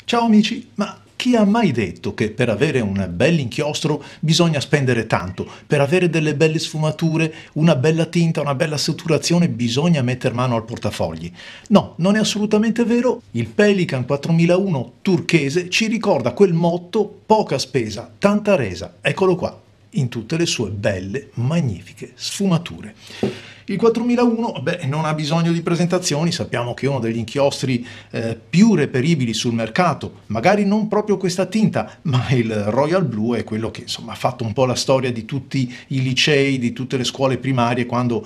Ciao amici, ma chi ha mai detto che per avere un bell'inchiostro bisogna spendere tanto? Per avere delle belle sfumature, una bella tinta, una bella saturazione bisogna metter mano al portafogli? No, non è assolutamente vero. Il Pelikan 4001 turchese ci ricorda quel motto: poca spesa, tanta resa. Eccolo qua, in tutte le sue belle, magnifiche sfumature. Il 4001 non ha bisogno di presentazioni, sappiamo che è uno degli inchiostri più reperibili sul mercato, magari non proprio questa tinta, ma il Royal Blue è quello che insomma ha fatto un po' la storia di tutti i licei, di tutte le scuole primarie quando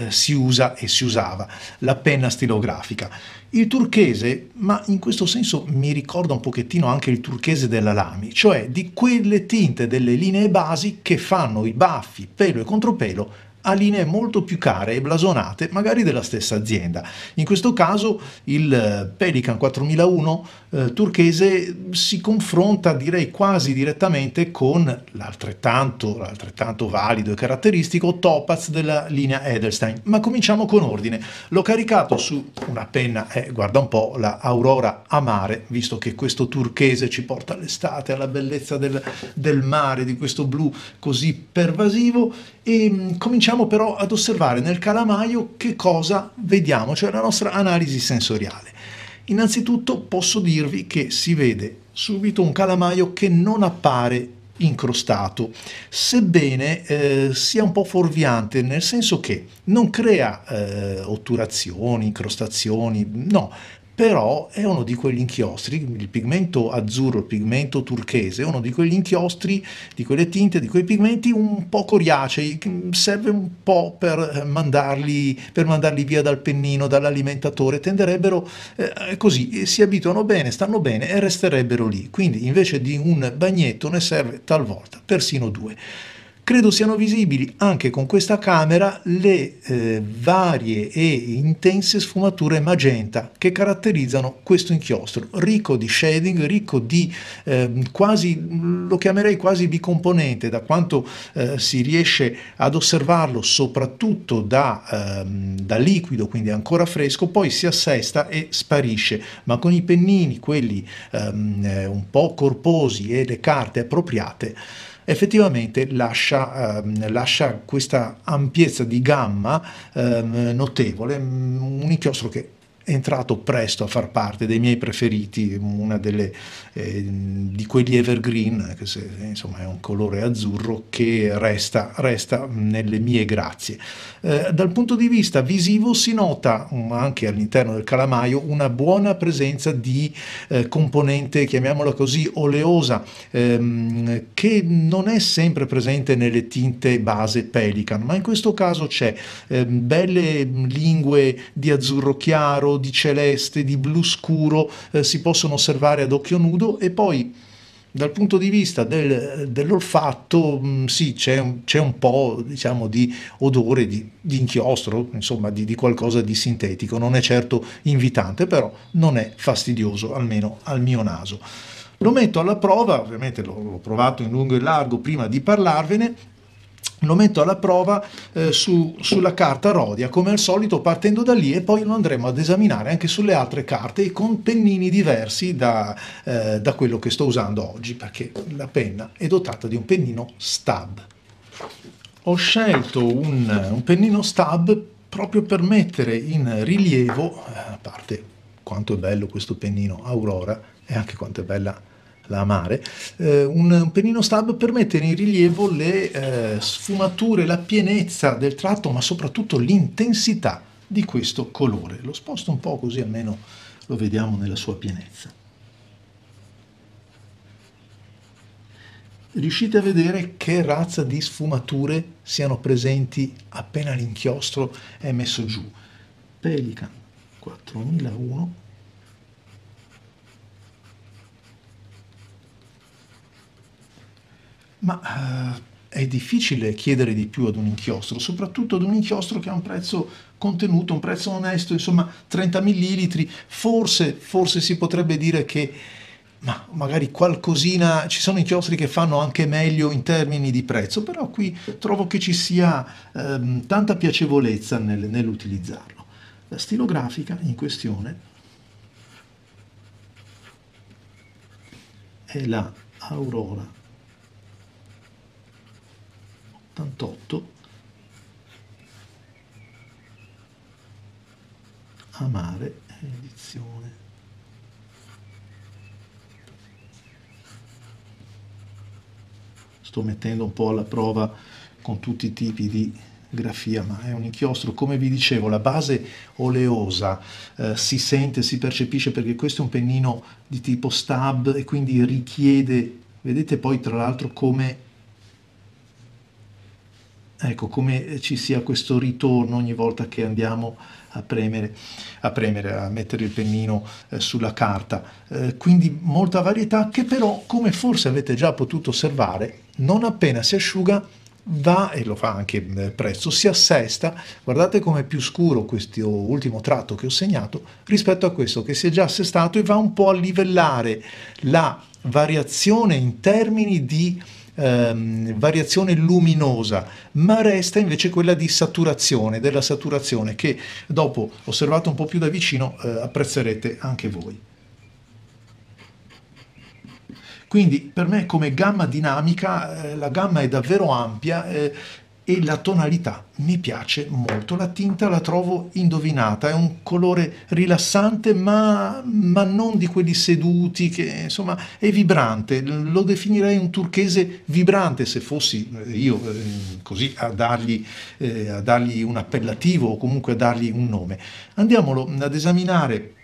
si usa e si usava la penna stilografica. Il turchese, ma in questo senso mi ricorda un pochettino anche il turchese della Lamy, cioè di quelle tinte delle linee basi che fanno i baffi, pelo e contropelo a linee molto più care e blasonate, magari della stessa azienda. In questo caso il Pelikan 4001 turchese si confronta, direi quasi direttamente, con l'altrettanto valido e caratteristico Topaz della linea Edelstein. Ma cominciamo con ordine. L'ho caricato su una penna, guarda un po', la Aurora Amare, visto che questo turchese ci porta all'estate, alla bellezza del mare, di questo blu così pervasivo, e cominciamo però ad osservare nel calamaio che cosa vediamo, cioè la nostra analisi sensoriale. Innanzitutto posso dirvi che si vede subito un calamaio che non appare incrostato, sebbene sia un po' fuorviante, nel senso che non crea otturazioni, incrostazioni, no, però è uno di quegli inchiostri, il pigmento azzurro, il pigmento turchese, è uno di quegli inchiostri, di quelle tinte, di quei pigmenti un po' coriacei, serve un po' per mandarli via dal pennino, dall'alimentatore, tenderebbero così, si abituano bene, stanno bene e resterebbero lì. Quindi invece di un bagnetto ne serve talvolta persino due. Credo siano visibili anche con questa camera le varie e intense sfumature magenta che caratterizzano questo inchiostro, ricco di shading, ricco di quasi, lo chiamerei quasi bicomponente, da quanto si riesce ad osservarlo soprattutto da liquido, quindi ancora fresco, poi si assesta e sparisce, ma con i pennini, quelli un po' corposi e le carte appropriate, effettivamente lascia questa ampiezza di gamma notevole, un inchiostro che è entrato presto a far parte dei miei preferiti, una di quelli evergreen, che insomma è un colore azzurro che resta nelle mie grazie. Dal punto di vista visivo si nota anche all'interno del calamaio una buona presenza di componente, chiamiamola così, oleosa, che non è sempre presente nelle tinte base Pelikan, ma in questo caso c'è belle lingue di azzurro chiaro, di celeste, di blu scuro, si possono osservare ad occhio nudo. E poi dal punto di vista dell'olfatto, sì, c'è un po', diciamo, di odore di inchiostro, insomma di qualcosa di sintetico, non è certo invitante, però non è fastidioso, almeno al mio naso. Lo metto alla prova, ovviamente l'ho provato in lungo e largo prima di parlarvene. Lo metto alla prova sulla carta Rhodia, come al solito, partendo da lì, e poi lo andremo ad esaminare anche sulle altre carte con pennini diversi da quello che sto usando oggi, perché la penna è dotata di un pennino stab. Ho scelto un pennino stab proprio per mettere in rilievo, a parte quanto è bello questo pennino Aurora e anche quanto è bella la Amare, un pennino stab per mettere in rilievo le sfumature, la pienezza del tratto, ma soprattutto l'intensità di questo colore. Lo sposto un po' così almeno lo vediamo nella sua pienezza. Riuscite a vedere che razza di sfumature siano presenti appena l'inchiostro è messo giù? Pelikan 4001. Ma è difficile chiedere di più ad un inchiostro, soprattutto ad un inchiostro che ha un prezzo contenuto, un prezzo onesto, insomma 30 millilitri. Forse si potrebbe dire che magari qualcosina, ci sono inchiostri che fanno anche meglio in termini di prezzo, però qui trovo che ci sia tanta piacevolezza nell'utilizzarlo. La stilografica in questione è la Aurora 88 Amare edizione. Sto mettendo un po' alla prova con tutti i tipi di grafia, ma è un inchiostro, come vi dicevo, la base oleosa si sente, si percepisce, perché questo è un pennino di tipo stab e quindi richiede, vedete poi tra l'altro come, ecco, come ci sia questo ritorno ogni volta che andiamo a premere, a mettere il pennino sulla carta. Quindi molta varietà che però, come forse avete già potuto osservare, non appena si asciuga va, e lo fa anche presto, si assesta. Guardate com'è più scuro questo ultimo tratto che ho segnato rispetto a questo che si è già assestato, e va un po' a livellare la variazione in termini di variazione luminosa, ma resta invece quella di saturazione, della saturazione, che dopo, osservato un po' più da vicino, apprezzerete anche voi. Quindi per me come gamma dinamica la gamma è davvero ampia e la tonalità mi piace molto. La tinta la trovo indovinata, è un colore rilassante ma non di quelli seduti, che insomma è vibrante, lo definirei un turchese vibrante se fossi io così a dargli un appellativo o comunque a dargli un nome. Andiamolo ad esaminare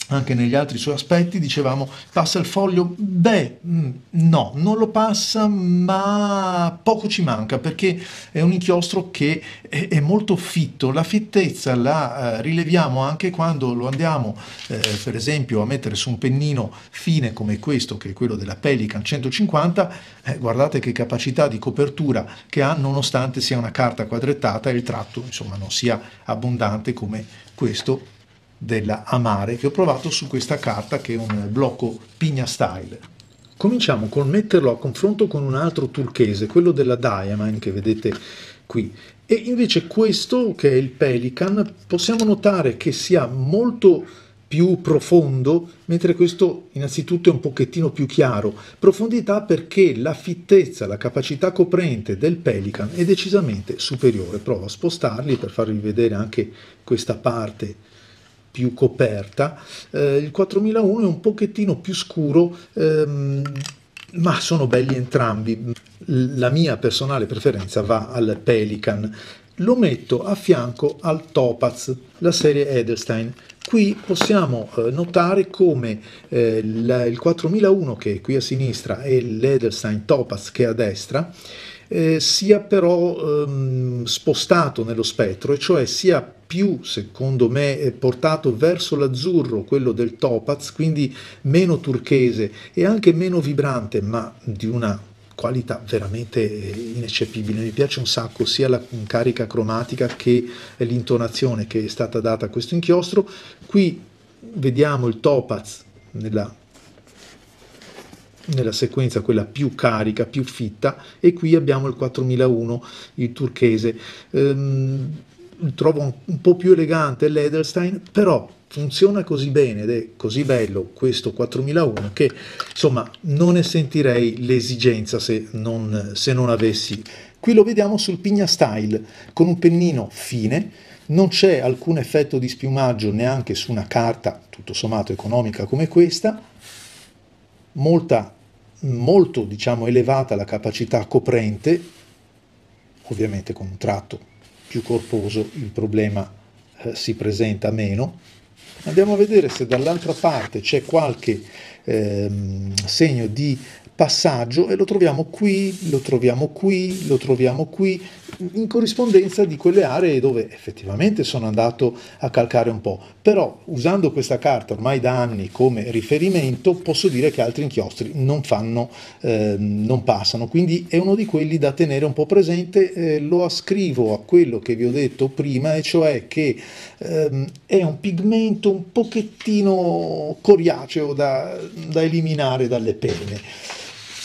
anche negli altri suoi aspetti. Dicevamo, passa il foglio? Beh, no, non lo passa, ma poco ci manca, perché è un inchiostro che è molto fitto. La fittezza la rileviamo anche quando lo andiamo, per esempio, a mettere su un pennino fine come questo, che è quello della Pelikan 150. Guardate che capacità di copertura che ha, nonostante sia una carta quadrettata e il tratto, insomma, non sia abbondante come questo della Amare che ho provato su questa carta, che è un blocco Pigna Style. Cominciamo col metterlo a confronto con un altro turchese, quello della Diamine che vedete qui, e invece questo, che è il Pelikan, possiamo notare che sia molto più profondo, mentre questo innanzitutto è un pochettino più chiaro. Profondità perché la fittezza, la capacità coprente del Pelikan è decisamente superiore. Provo a spostarli per farvi vedere anche questa parte più coperta. Il 4001 è un pochettino più scuro, ma sono belli entrambi. La mia personale preferenza va al Pelikan. Lo metto a fianco al Topaz, la serie Edelstein. Qui possiamo notare come il 4001, che è qui a sinistra, e l'Edelstein Topaz, che è a destra, sia però spostato nello spettro, e cioè sia più, secondo me, portato verso l'azzurro, quello del Topaz, quindi meno turchese e anche meno vibrante, ma di una qualità veramente ineccepibile. Mi piace un sacco sia la carica cromatica che l'intonazione che è stata data a questo inchiostro. Qui vediamo il Topaz nella sequenza quella più carica, più fitta, e qui abbiamo il 4001, il turchese. Trovo un po' più elegante l'Edelstein, però funziona così bene ed è così bello questo 4001 che insomma non ne sentirei l'esigenza se non avessi. Qui lo vediamo sul Pigna Style con un pennino fine, non c'è alcun effetto di spiumaggio neanche su una carta tutto sommato economica come questa. Molto diciamo elevata la capacità coprente, ovviamente con un tratto più corposo il problema si presenta meno. Andiamo a vedere se dall'altra parte c'è qualche segno di passaggio, e lo troviamo qui, lo troviamo qui, lo troviamo qui, in corrispondenza di quelle aree dove effettivamente sono andato a calcare un po'. Però usando questa carta ormai da anni come riferimento posso dire che altri inchiostri non passano, quindi è uno di quelli da tenere un po' presente. Lo ascrivo a quello che vi ho detto prima, e cioè che è un pigmento un pochettino coriaceo da eliminare dalle penne,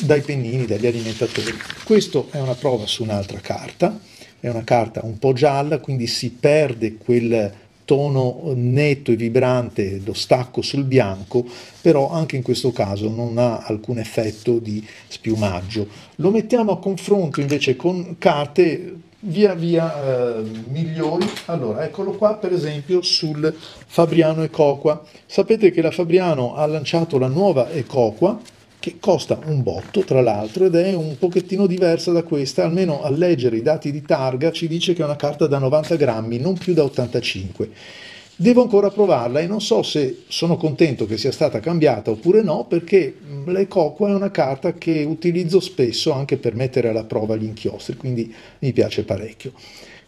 dai pennini, dagli alimentatori. Questo è una prova su un'altra carta, è una carta un po' gialla, quindi si perde quel tono netto e vibrante, lo stacco sul bianco, però anche in questo caso non ha alcun effetto di spiumaggio. Lo mettiamo a confronto invece con carte via via migliori. Allora, eccolo qua per esempio sul Fabriano Ecoqua. Sapete che la Fabriano ha lanciato la nuova Ecoqua, che costa un botto tra l'altro ed è un pochettino diversa da questa, almeno a leggere i dati di targa ci dice che è una carta da 90 grammi, non più da 85. Devo ancora provarla e non so se sono contento che sia stata cambiata oppure no, perché l'Ecoqua è una carta che utilizzo spesso anche per mettere alla prova gli inchiostri, quindi mi piace parecchio.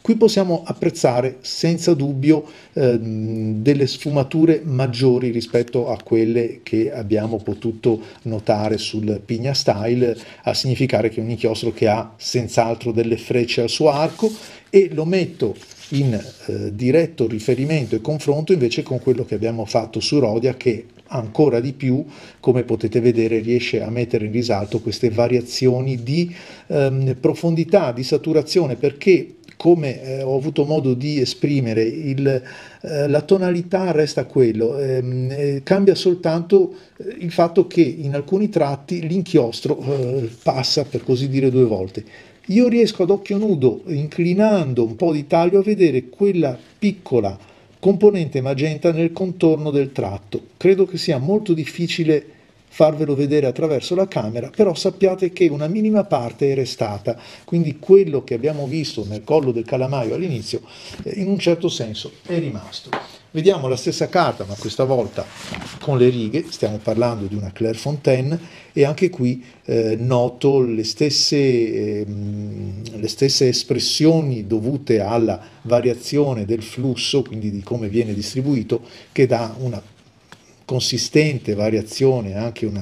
Qui possiamo apprezzare senza dubbio delle sfumature maggiori rispetto a quelle che abbiamo potuto notare sul Pigna Style, a significare che è un inchiostro che ha senz'altro delle frecce al suo arco, e lo metto in diretto riferimento e confronto invece con quello che abbiamo fatto su Rhodia, che ancora di più, come potete vedere, riesce a mettere in risalto queste variazioni di profondità, di saturazione, perché come ho avuto modo di esprimere, la tonalità resta quello, cambia soltanto il fatto che in alcuni tratti l'inchiostro passa, per così dire, due volte. Io riesco ad occhio nudo, inclinando un po' di taglio, a vedere quella piccola componente magenta nel contorno del tratto. Credo che sia molto difficile farvelo vedere attraverso la camera, però sappiate che una minima parte è restata, quindi quello che abbiamo visto nel collo del calamaio all'inizio in un certo senso è rimasto. Vediamo la stessa carta, ma questa volta con le righe, stiamo parlando di una Clairefontaine, e anche qui noto le stesse espressioni dovute alla variazione del flusso, quindi di come viene distribuito, che dà una consistente variazione, anche un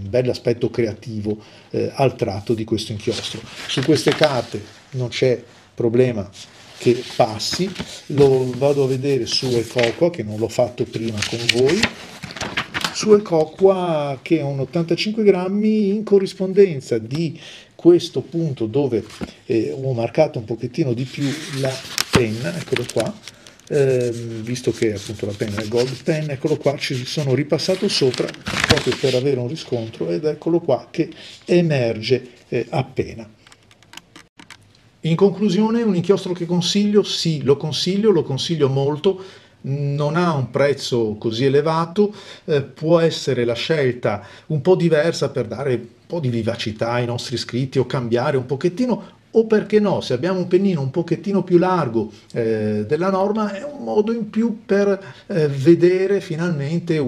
bell'aspetto creativo al tratto di questo inchiostro. Su queste carte non c'è problema che passi, lo vado a vedere su Ecoqua, che non l'ho fatto prima con voi, su Ecoqua che è un 85 grammi in corrispondenza di questo punto dove ho marcato un pochettino di più la penna, eccolo qua, visto che appunto la penna è Gold Pen, eccolo qua, ci sono ripassato sopra proprio per avere un riscontro, ed eccolo qua che emerge appena. In conclusione, un inchiostro che consiglio? Sì, lo consiglio molto. Non ha un prezzo così elevato, può essere la scelta un po' diversa per dare un po' di vivacità ai nostri scritti o cambiare un pochettino, o perché no, se abbiamo un pennino un pochettino più largo della norma, è un modo in più per vedere finalmente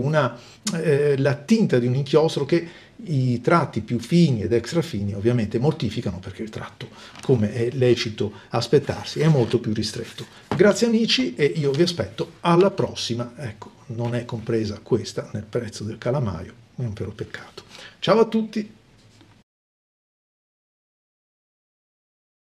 la tinta di un inchiostro che i tratti più fini ed extra fini ovviamente mortificano, perché il tratto, come è lecito aspettarsi, è molto più ristretto. Grazie amici, e io vi aspetto alla prossima. Ecco, non è compresa questa nel prezzo del calamaio, è un vero peccato. Ciao a tutti!